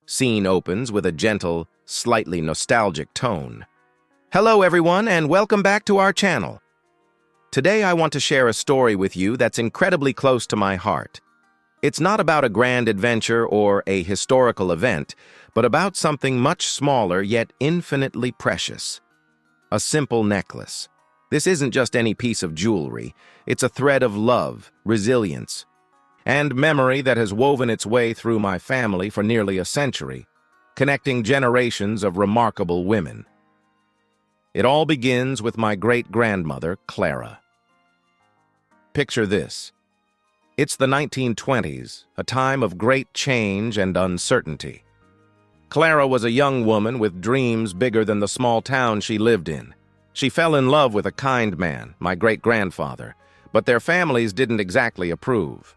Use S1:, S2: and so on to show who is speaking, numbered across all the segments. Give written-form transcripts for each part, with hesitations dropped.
S1: Scene opens with a gentle, slightly nostalgic tone. Hello everyone, and welcome back to our channel. Today I want to share a story with you that's incredibly close to my heart. It's not about a grand adventure or a historical event, but about something much smaller yet infinitely precious. A simple necklace. This isn't just any piece of jewelry. It's a thread of love, resilience, and memory that has woven its way through my family for nearly a century, connecting generations of remarkable women. It all begins with my great-grandmother, Clara. Picture this. It's the 1920s, a time of great change and uncertainty. Clara was a young woman with dreams bigger than the small town she lived in. She fell in love with a kind man, my great-grandfather, but their families didn't exactly approve.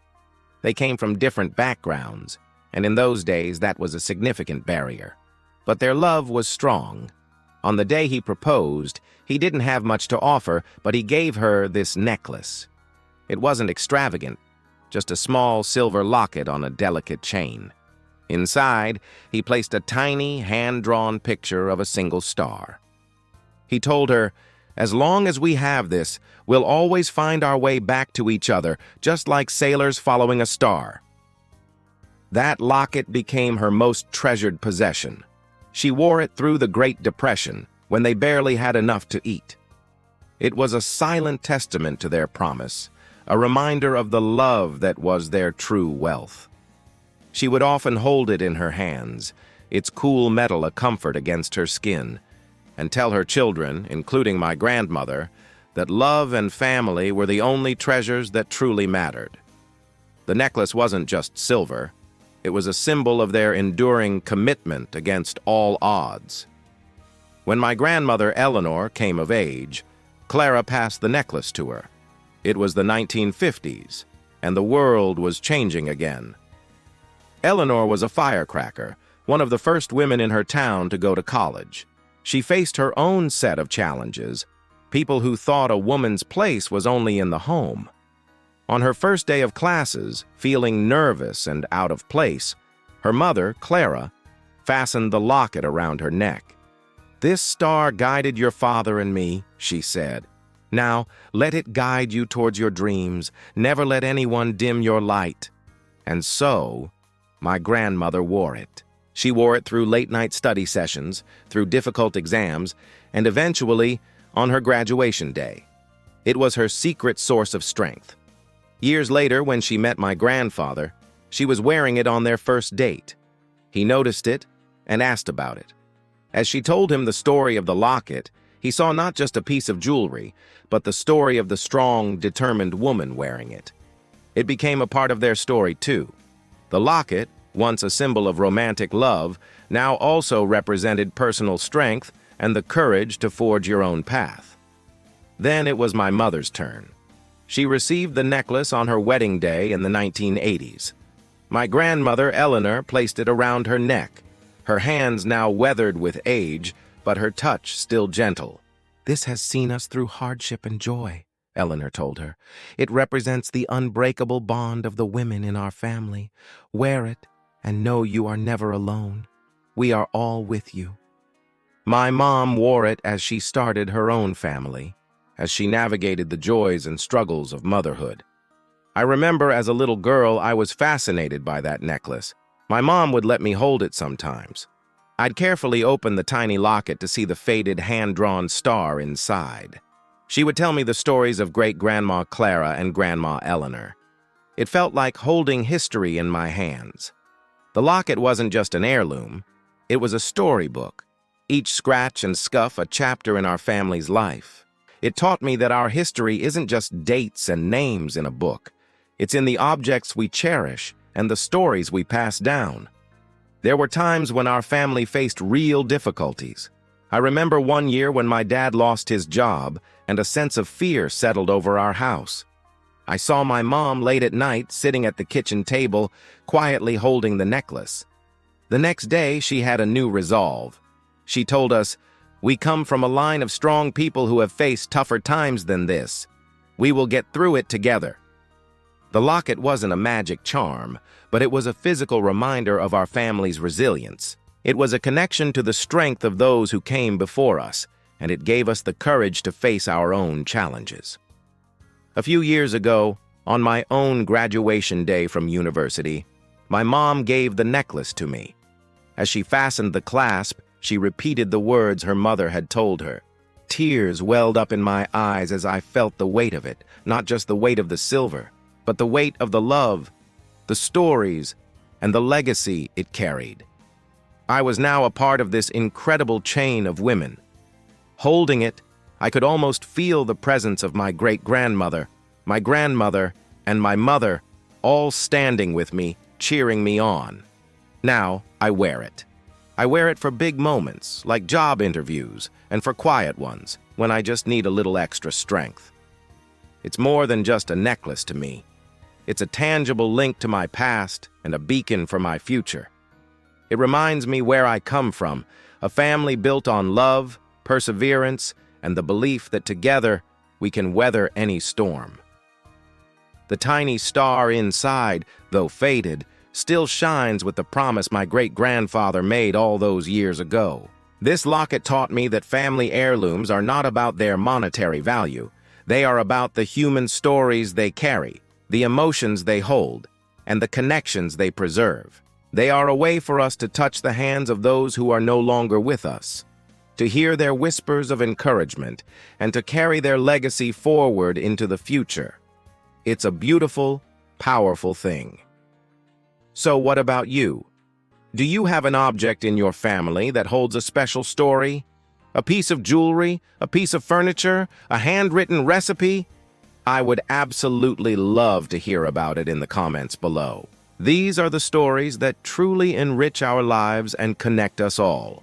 S1: They came from different backgrounds, and in those days that was a significant barrier. But their love was strong. On the day he proposed, he didn't have much to offer, but he gave her this necklace. It wasn't extravagant, just a small silver locket on a delicate chain. Inside, he placed a tiny, hand-drawn picture of a single star. He told her, "As long as we have this, we'll always find our way back to each other, just like sailors following a star." That locket became her most treasured possession. She wore it through the Great Depression, when they barely had enough to eat. It was a silent testament to their promise, a reminder of the love that was their true wealth. She would often hold it in her hands, its cool metal a comfort against her skin, and tell her children, including my grandmother, that love and family were the only treasures that truly mattered. The necklace wasn't just silver. It was a symbol of their enduring commitment against all odds. When my grandmother Eleanor came of age, Clara passed the necklace to her. It was the 1950s, and the world was changing again. Eleanor was a firecracker, one of the first women in her town to go to college. She faced her own set of challenges, people who thought a woman's place was only in the home. On her first day of classes, feeling nervous and out of place, her mother, Clara, fastened the locket around her neck. "This star guided your father and me," she said. "Now, let it guide you towards your dreams. Never let anyone dim your light." And so, my grandmother wore it. She wore it through late-night study sessions, through difficult exams, and eventually on her graduation day. It was her secret source of strength. Years later, when she met my grandfather, she was wearing it on their first date. He noticed it and asked about it. As she told him the story of the locket, he saw not just a piece of jewelry, but the story of the strong, determined woman wearing it. It became a part of their story, too. The locket, once a symbol of romantic love, now also represented personal strength and the courage to forge your own path. Then it was my mother's turn. She received the necklace on her wedding day in the 1980s. My grandmother, Eleanor, placed it around her neck, her hands now weathered with age, but her touch still gentle. "This has seen us through hardship and joy," Eleanor told her. "It represents the unbreakable bond of the women in our family. Wear it and know you are never alone. We are all with you." My mom wore it as she started her own family, as she navigated the joys and struggles of motherhood. I remember as a little girl I was fascinated by that necklace. My mom would let me hold it sometimes. I'd carefully open the tiny locket to see the faded hand-drawn star inside. She would tell me the stories of great-grandma Clara and Grandma Eleanor. It felt like holding history in my hands. The locket wasn't just an heirloom. It was a storybook, each scratch and scuff a chapter in our family's life. It taught me that our history isn't just dates and names in a book. It's in the objects we cherish and the stories we pass down. There were times when our family faced real difficulties. I remember one year when my dad lost his job and a sense of fear settled over our house. I saw my mom late at night sitting at the kitchen table, quietly holding the necklace. The next day, she had a new resolve. She told us, "We come from a line of strong people who have faced tougher times than this. We will get through it together." The locket wasn't a magic charm, but it was a physical reminder of our family's resilience. It was a connection to the strength of those who came before us, and it gave us the courage to face our own challenges. A few years ago, on my own graduation day from university, my mom gave the necklace to me. As she fastened the clasp, she repeated the words her mother had told her. Tears welled up in my eyes as I felt the weight of it, not just the weight of the silver, but the weight of the love, the stories, and the legacy it carried. I was now a part of this incredible chain of women. Holding it, I could almost feel the presence of my great-grandmother, my grandmother, and my mother, all standing with me, cheering me on. Now, I wear it. I wear it for big moments, like job interviews, and for quiet ones, when I just need a little extra strength. It's more than just a necklace to me. It's a tangible link to my past and a beacon for my future. It reminds me where I come from, a family built on love, perseverance, and the belief that together we can weather any storm. The tiny star inside, though faded, still shines with the promise my great-grandfather made all those years ago. This locket taught me that family heirlooms are not about their monetary value. They are about the human stories they carry, the emotions they hold, and the connections they preserve. They are a way for us to touch the hands of those who are no longer with us, to hear their whispers of encouragement, and to carry their legacy forward into the future. It's a beautiful, powerful thing. So what about you? Do you have an object in your family that holds a special story? A piece of jewelry, a piece of furniture, a handwritten recipe? I would absolutely love to hear about it in the comments below. These are the stories that truly enrich our lives and connect us all.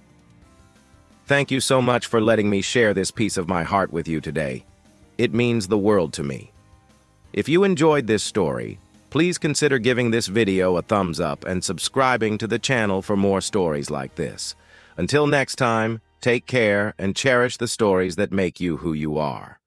S1: Thank you so much for letting me share this piece of my heart with you today. It means the world to me. If you enjoyed this story, please consider giving this video a thumbs up and subscribing to the channel for more stories like this. Until next time, take care and cherish the stories that make you who you are.